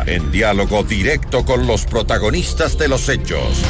en diálogo directo con los protagonistas de los hechos.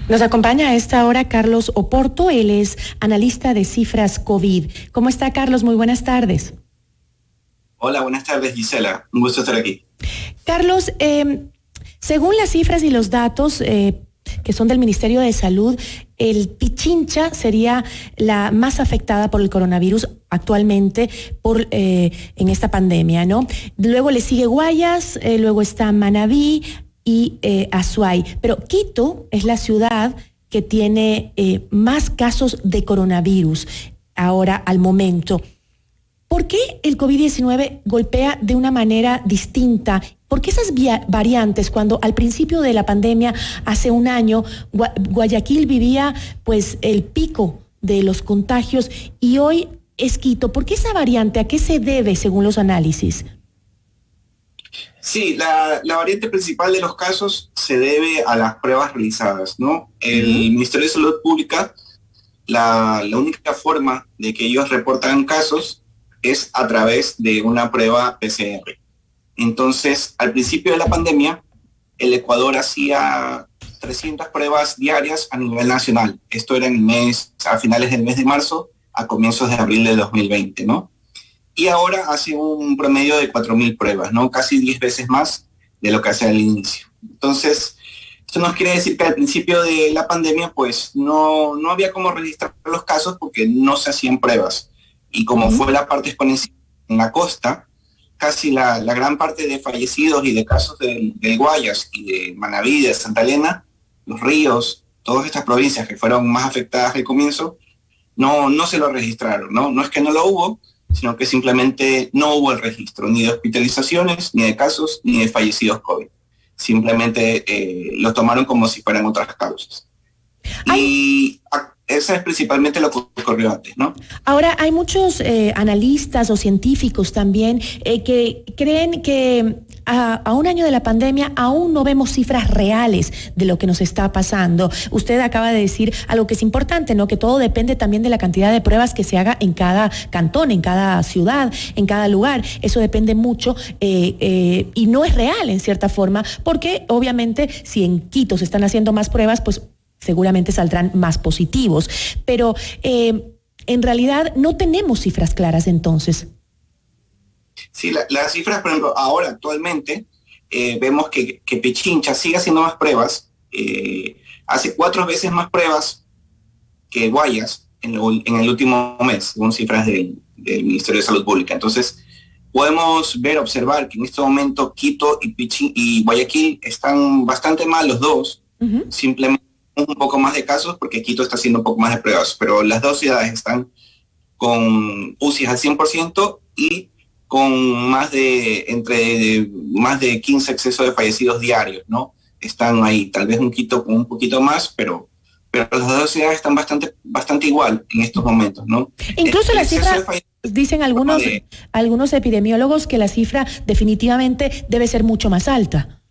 Nos acompaña a esta hora Carlos Oporto, él es analista de cifras COVID. ¿Cómo está, Carlos? Muy buenas tardes. Hola, buenas tardes, Gisela. Un gusto estar aquí. Carlos, según las cifras y los datos que son del Ministerio de Salud, el Pichincha sería la más afectada por el coronavirus actualmente en esta pandemia, ¿no? Luego le sigue Guayas, luego está Manabí y Azuay. Pero Quito es la ciudad que tiene más casos de coronavirus ahora al momento. ¿Por qué el COVID-19 golpea de una manera distinta? ¿Por qué esas variantes, cuando al principio de la pandemia, hace un año, Guayaquil vivía pues el pico de los contagios y hoy es Quito? ¿Por qué esa variante? ¿A qué se debe según los análisis? Sí, la variante principal de los casos se debe a las pruebas realizadas, ¿no? El Ministerio de Salud Pública, la única forma de que ellos reportan casos es a través de una prueba PCR. Entonces, al principio de la pandemia, el Ecuador hacía 300 pruebas diarias a nivel nacional. Esto era a finales del mes de marzo, a comienzos de abril de 2020, ¿no? Y ahora hace un promedio de 4.000 pruebas, ¿no? Casi 10 veces más de lo que hacía al inicio. Entonces, esto nos quiere decir que al principio de la pandemia, pues, no había cómo registrar los casos porque no se hacían pruebas. Y como fue la parte exponencial en la costa, casi la gran parte de fallecidos y de casos de Guayas y de Manabí, de Santa Elena, Los Ríos, todas estas provincias que fueron más afectadas al comienzo, no se lo registraron, ¿no? No es que no lo hubo, sino que simplemente no hubo el registro, ni de hospitalizaciones, ni de casos, ni de fallecidos COVID. Simplemente lo tomaron como si fueran otras causas. Y eso es principalmente lo que ocurrió antes, ¿no? Ahora, hay muchos analistas o científicos también que creen que a un año de la pandemia aún no vemos cifras reales de lo que nos está pasando. Usted acaba de decir algo que es importante, ¿no? Que todo depende también de la cantidad de pruebas que se haga en cada cantón, en cada ciudad, en cada lugar. Eso depende mucho y no es real en cierta forma, porque obviamente si en Quito se están haciendo más pruebas, pues seguramente saldrán más positivos. Pero en realidad no tenemos cifras claras entonces. Sí, las cifras, por ejemplo, ahora actualmente vemos que Pichincha sigue haciendo más pruebas, hace 4 veces más pruebas que Guayas en el último mes, según cifras del Ministerio de Salud Pública. Entonces, podemos observar que en este momento Quito y Guayaquil están bastante mal los dos, simplemente un poco más de casos porque Quito está haciendo un poco más de pruebas, pero las dos ciudades están con UCIs al 100% y con más de 15 excesos de fallecidos diarios, ¿no? Están ahí, tal vez un Quito con un poquito más, pero las dos ciudades están bastante igual en estos momentos, ¿no? Incluso la cifra, dicen algunos epidemiólogos que la cifra definitivamente debe ser mucho más alta.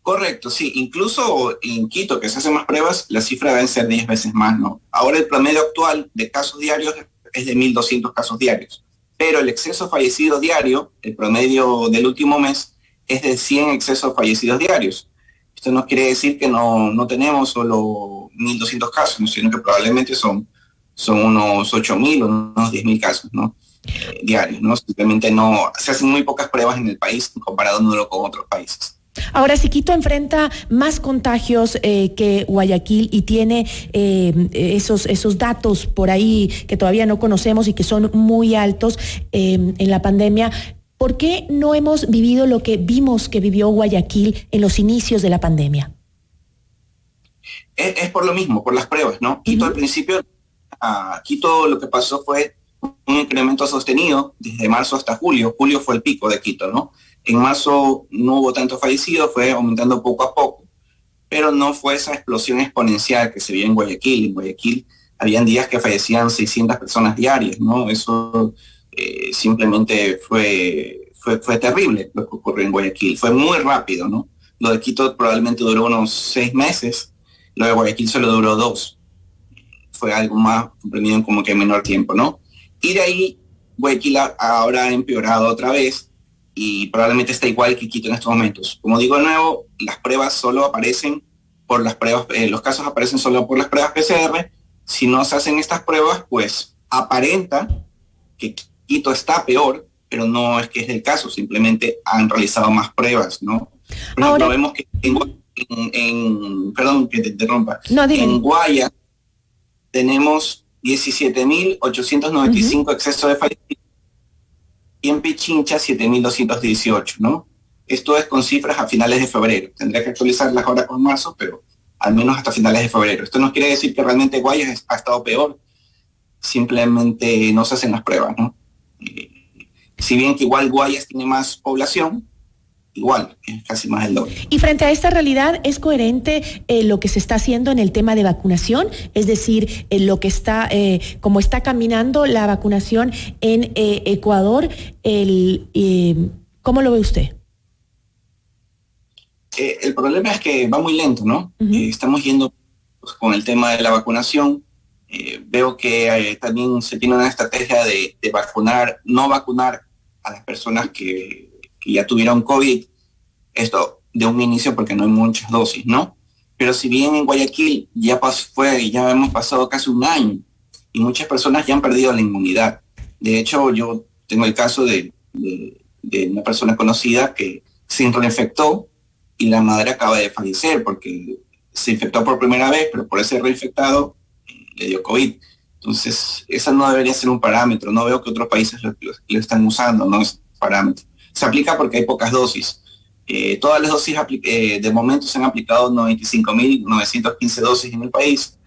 Correcto, sí. Incluso en Quito, que se hacen más pruebas, la cifra debe ser 10 veces más, ¿no? Ahora el promedio actual de casos diarios es de 1.200 casos diarios. Pero el exceso fallecido diario, el promedio del último mes, es de 100 excesos fallecidos diarios. Esto no quiere decir que no tenemos solo 1.200 casos, sino que probablemente son unos 8.000 o unos 10.000 casos, ¿no? Diarios, ¿no? Simplemente se hacen muy pocas pruebas en el país comparándolo con otros países. Ahora, si Quito enfrenta más contagios que Guayaquil y tiene esos datos por ahí que todavía no conocemos y que son muy altos en la pandemia, ¿por qué no hemos vivido lo que vimos que vivió Guayaquil en los inicios de la pandemia? Es por lo mismo, por las pruebas, ¿no? Quito al principio, Quito lo que pasó fue un incremento sostenido desde marzo hasta julio. Julio fue el pico de Quito, ¿no? En marzo no hubo tantos fallecidos, fue aumentando poco a poco, pero no fue esa explosión exponencial que se vio en Guayaquil. En Guayaquil habían días que fallecían 600 personas diarias, ¿no? Eso simplemente fue terrible lo que ocurrió en Guayaquil. Fue muy rápido, ¿no? Lo de Quito probablemente duró unos 6 meses, lo de Guayaquil solo duró 2. Fue algo más comprimido en como que menor tiempo, ¿no? Y de ahí Guayaquil ahora ha empeorado otra vez y probablemente está igual que Quito en estos momentos. Como digo de nuevo, las pruebas solo aparecen por las pruebas, los casos aparecen solo por las pruebas PCR. Si no se hacen estas pruebas, pues aparenta que Quito está peor, pero no es que es el caso, simplemente han realizado más pruebas, ¿no? Por ejemplo, vemos que perdón que te interrumpa, no, en Guaya tenemos 17.895 excesos de fallecidos y en Pichincha 7.218, ¿no? Esto es con cifras a finales de febrero. Tendría que actualizarlas ahora con marzo, pero al menos hasta finales de febrero. Esto no quiere decir que realmente Guayas ha estado peor, simplemente no se hacen las pruebas, ¿no? Si bien que igual Guayas tiene más población, igual, es casi más del doble. Y frente a esta realidad, ¿es coherente lo que se está haciendo en el tema de vacunación? Es decir, lo que está, como está caminando la vacunación en Ecuador, ¿cómo lo ve usted? El problema es que va muy lento, ¿no? Estamos yendo pues, con el tema de la vacunación. Veo que también se tiene una estrategia de vacunar, no vacunar a las personas que ya tuvieron COVID, esto de un inicio porque no hay muchas dosis, ¿no? Pero si bien en Guayaquil ya hemos pasado casi un año y muchas personas ya han perdido la inmunidad. De hecho, yo tengo el caso de una persona conocida que se reinfectó y la madre acaba de fallecer porque se infectó por primera vez, pero por ese reinfectado le dio COVID. Entonces, esa no debería ser un parámetro. No veo que otros países lo están usando, no es parámetro. Se aplica porque hay pocas dosis. Todas las dosis de momento se han aplicado 95.915 dosis en el país,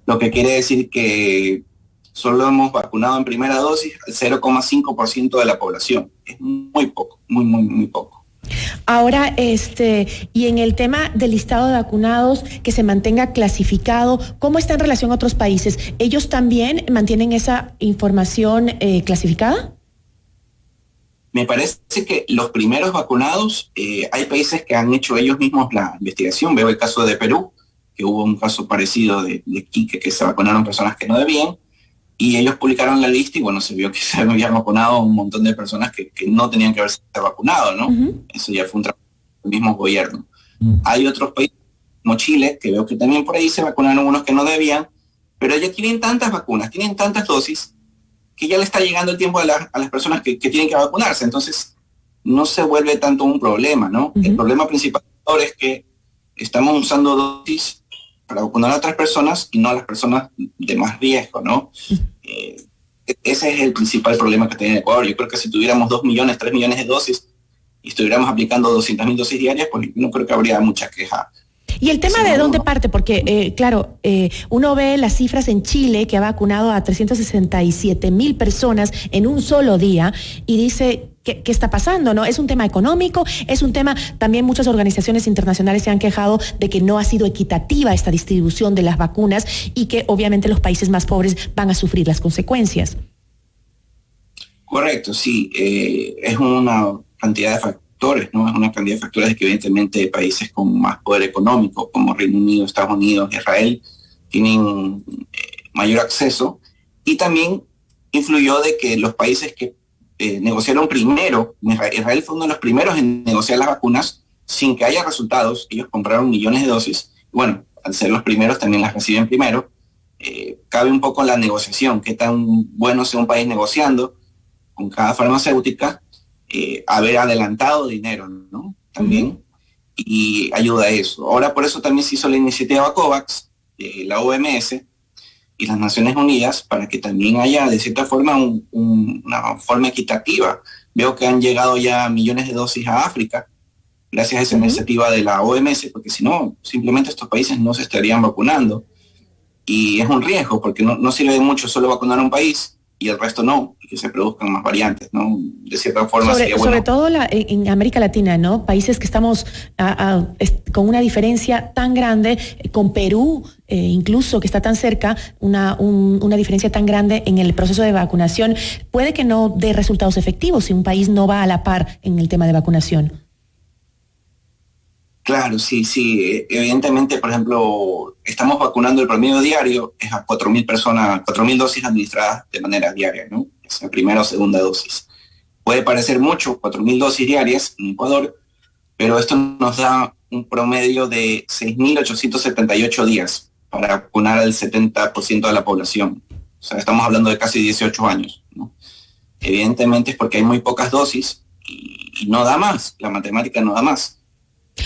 lo que quiere decir que solo hemos vacunado en primera dosis al 0,5% de la población. Es muy poco, muy poco. Ahora, y en el tema del listado de vacunados, que se mantenga clasificado, ¿cómo está en relación a otros países? ¿Ellos también mantienen esa información clasificada? Me parece que los primeros vacunados, hay países que han hecho ellos mismos la investigación. Veo el caso de Perú, que hubo un caso parecido de Quique, que se vacunaron personas que no debían, y ellos publicaron la lista y bueno, se vio que se habían vacunado un montón de personas que no tenían que haberse vacunado, ¿no? Eso ya fue un trabajo del mismo gobierno. Hay otros países, como Chile, que veo que también por ahí se vacunaron unos que no debían, pero ya tienen tantas vacunas, tienen tantas dosis, que ya le está llegando el tiempo a las personas que tienen que vacunarse. Entonces, no se vuelve tanto un problema, ¿no? El problema principal ahora es que estamos usando dosis para vacunar a otras personas y no a las personas de más riesgo, ¿no? Ese es el principal problema que tiene Ecuador. Yo creo que si tuviéramos 2 millones, 3 millones de dosis y estuviéramos aplicando 200.000 dosis diarias, pues no creo que habría mucha queja. Y el tema de dónde parte, porque claro, uno ve las cifras en Chile, que ha vacunado a 367.000 personas en un solo día, y dice, ¿qué está pasando? ¿No? Es un tema económico, es un tema, también muchas organizaciones internacionales se han quejado de que no ha sido equitativa esta distribución de las vacunas y que obviamente los países más pobres van a sufrir las consecuencias. Correcto, sí, es una cantidad de factores, ¿no? Es una cantidad de factores que evidentemente países con más poder económico, como Reino Unido, Estados Unidos, Israel, tienen mayor acceso, y también influyó de que los países que negociaron primero, Israel fue uno de los primeros en negociar las vacunas sin que haya resultados. Ellos compraron millones de dosis, bueno, al ser los primeros también las reciben primero. Cabe un poco la negociación, qué tan bueno sea un país negociando con cada farmacéutica, haber adelantado dinero, ¿no? También, y ayuda a eso. Ahora por eso también se hizo la iniciativa COVAX, la OMS y las Naciones Unidas, para que también haya de cierta forma una forma equitativa. Veo que han llegado ya millones de dosis a África, gracias a esa iniciativa de la OMS, porque si no, simplemente estos países no se estarían vacunando. Y es un riesgo, porque no sirve de mucho solo vacunar a un país y el resto no, y que se produzcan más variantes, ¿no? De cierta forma sería bueno. Sobre todo en América Latina, ¿no? Países que estamos con una diferencia tan grande, con Perú, incluso que está tan cerca, una diferencia tan grande en el proceso de vacunación, puede que no dé resultados efectivos si un país no va a la par en el tema de vacunación. Claro, sí. Evidentemente, por ejemplo, estamos vacunando el promedio diario, es a 4.000 personas, 4.000 dosis administradas de manera diaria, ¿no? sea primera o segunda dosis. Puede parecer mucho, 4.000 dosis diarias en Ecuador, pero esto nos da un promedio de 6.878 días para vacunar al 70% de la población. O sea, estamos hablando de casi 18 años, ¿no? Evidentemente es porque hay muy pocas dosis y no da más, la matemática no da más.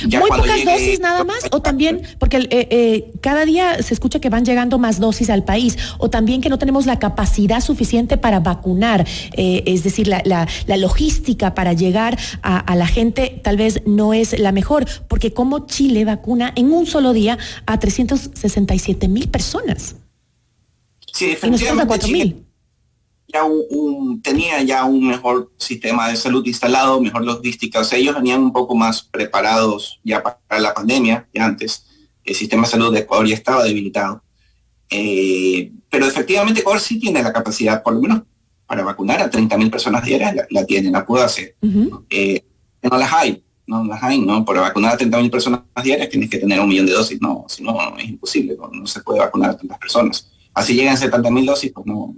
Ya ¿muy pocas dosis nada más? O también, porque cada día se escucha que van llegando más dosis al país, o también que no tenemos la capacidad suficiente para vacunar, es decir, la logística para llegar a la gente tal vez no es la mejor, porque como Chile vacuna en un solo día a 367,000 personas. Sí, efectivamente Chile ya tenía ya un mejor sistema de salud instalado, mejor logística, o sea, ellos venían un poco más preparados ya para la pandemia, ya antes. El sistema de salud de Ecuador ya estaba debilitado. Pero efectivamente Ecuador sí tiene la capacidad, por lo menos, para vacunar a 30,000 personas diarias, la tiene, la puede hacer. No las hay, ¿no? Para vacunar a 30,000 personas diarias tienes que tener 1 millón de dosis, no, si no, es imposible, no se puede vacunar a tantas personas. Así llegan 70,000 dosis, pues no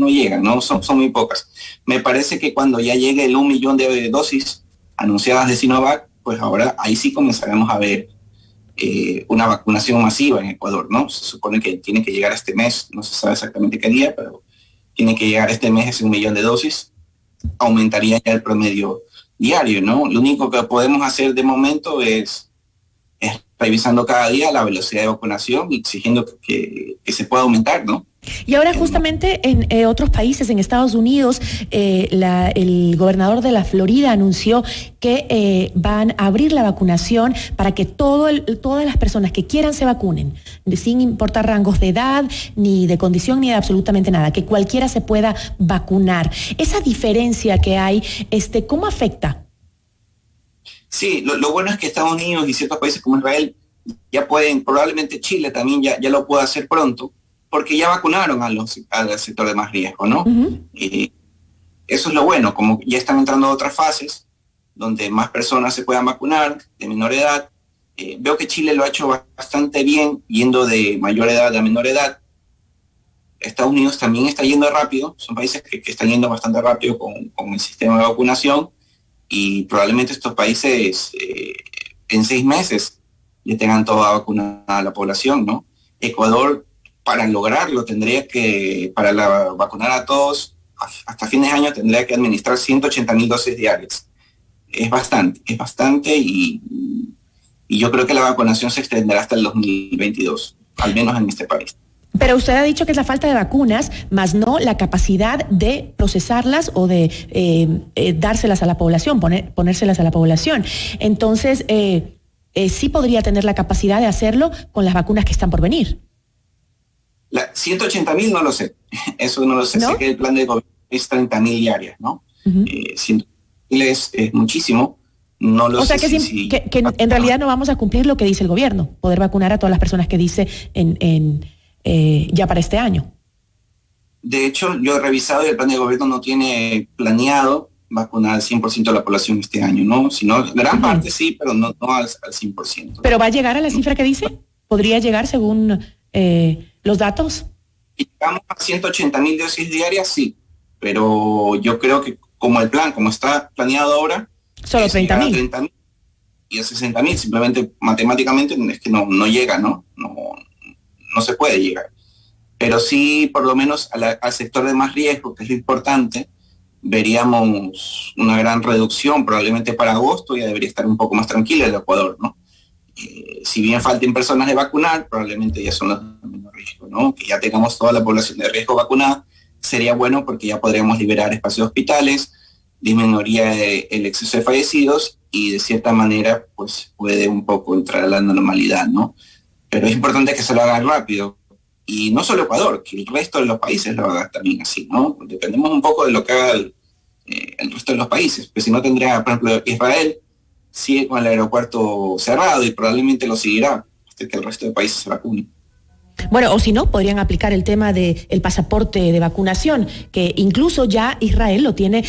llegan, ¿no? Son muy pocas. Me parece que cuando ya llegue el 1 millón de dosis anunciadas de Sinovac, pues ahora ahí sí comenzaremos a ver una vacunación masiva en Ecuador, ¿no? Se supone que tiene que llegar este mes, no se sabe exactamente qué día, pero tiene que llegar este mes ese 1 millón de dosis. Aumentaría ya el promedio diario, ¿no? Lo único que podemos hacer de momento es revisando cada día la velocidad de vacunación y exigiendo que se pueda aumentar, ¿no? Y ahora justamente en otros países, en Estados Unidos, el gobernador de la Florida anunció que van a abrir la vacunación para que todas las personas que quieran se vacunen, sin importar rangos de edad, ni de condición, ni de absolutamente nada, que cualquiera se pueda vacunar. Esa diferencia que hay, ¿cómo afecta? Sí, lo bueno es que Estados Unidos y ciertos países como Israel ya pueden, probablemente Chile también ya lo pueda hacer pronto, porque ya vacunaron al sector de más riesgo, ¿no? Eso es lo bueno, como ya están entrando a otras fases, donde más personas se puedan vacunar, de menor edad. Veo que Chile lo ha hecho bastante bien, yendo de mayor edad a menor edad. Estados Unidos también está yendo rápido, son países que están yendo bastante rápido con el sistema de vacunación, y probablemente estos países en 6 meses ya tengan toda vacunada la población, ¿no? Ecuador, para lograrlo, para vacunar a todos, hasta fin de año tendría que administrar 180,000 dosis diarias. Es bastante y yo creo que la vacunación se extenderá hasta el 2022, al menos en este país. Pero usted ha dicho que es la falta de vacunas, más no la capacidad de procesarlas o de dárselas a la población, ponérselas a la población. Entonces, sí podría tener la capacidad de hacerlo con las vacunas que están por venir. 180,000 no lo sé, eso no lo sé. ¿No? Sé que el plan de gobierno es 30,000 diarias, ¿no? 100,000 es muchísimo. No lo sé. Que en realidad no vamos a cumplir lo que dice el gobierno, poder vacunar a todas las personas que dice ya para este año. De hecho, yo he revisado y el plan de gobierno no tiene planeado vacunar al 100% de la población este año, ¿no? Sino gran parte sí, pero no al 100%. ¿Pero va a llegar a la cifra que dice? ¿Podría llegar según los datos? Llegamos a 180,000 dosis diarias, sí, pero yo creo que como está planeado ahora, solo 30,000. 30,000 y a 60,000, simplemente matemáticamente es que no llega, ¿no? No se puede llegar. Pero sí, por lo menos al sector de más riesgo, que es lo importante, veríamos una gran reducción. Probablemente para agosto ya debería estar un poco más tranquilo el Ecuador, ¿no? Si bien falten personas de vacunar, probablemente ya son los de menor riesgo, ¿no? Que ya tengamos toda la población de riesgo vacunada, sería bueno porque ya podríamos liberar espacios de hospitales, disminuiría el exceso de fallecidos y de cierta manera pues puede un poco entrar a la normalidad, ¿no? Pero es importante que se lo haga rápido. Y no solo Ecuador, que el resto de los países lo haga también así, ¿no? Dependemos un poco de lo que haga el resto de los países. Pues si no tendría, por ejemplo, Israel sigue con el aeropuerto cerrado y probablemente lo seguirá hasta que el resto de países se vacunen. Bueno, o si no, podrían aplicar el tema del pasaporte de vacunación, que incluso ya Israel lo tiene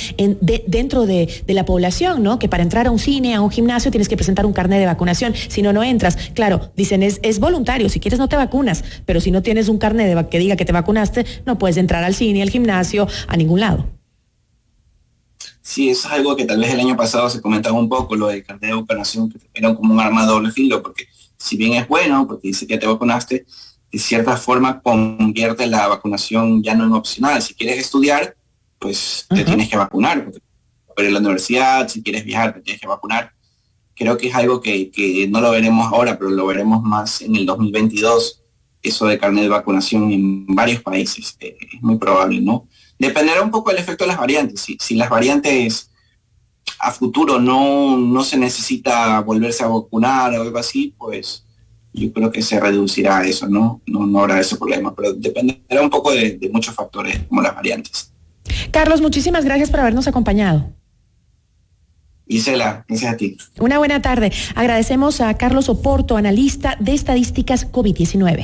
dentro de la población, ¿no? Que para entrar a un cine, a un gimnasio, tienes que presentar un carnet de vacunación, si no, no entras. Claro, dicen, es voluntario, si quieres no te vacunas, pero si no tienes un carnet que diga que te vacunaste, no puedes entrar al cine, al gimnasio, a ningún lado. Sí, eso es algo que tal vez el año pasado se comentaba un poco, lo del carnet de vacunación, que era como un arma de doble filo, porque si bien es bueno, porque dice que te vacunaste, de cierta forma convierte la vacunación ya no en opcional. Si quieres estudiar, pues te tienes que vacunar, porque para ir a la universidad, si quieres viajar, te tienes que vacunar. Creo que es algo que no lo veremos ahora, pero lo veremos más en el 2022, eso de carnet de vacunación en varios países. Es muy probable, ¿no? Dependerá un poco del efecto de las variantes. Si las variantes a futuro no se necesita volverse a vacunar o algo así, pues yo creo que se reducirá eso, ¿no? No habrá ese problema, pero dependerá un poco de muchos factores como las variantes. Carlos, muchísimas gracias por habernos acompañado. Isela, gracias a ti. Una buena tarde. Agradecemos a Carlos Oporto, analista de estadísticas COVID-19.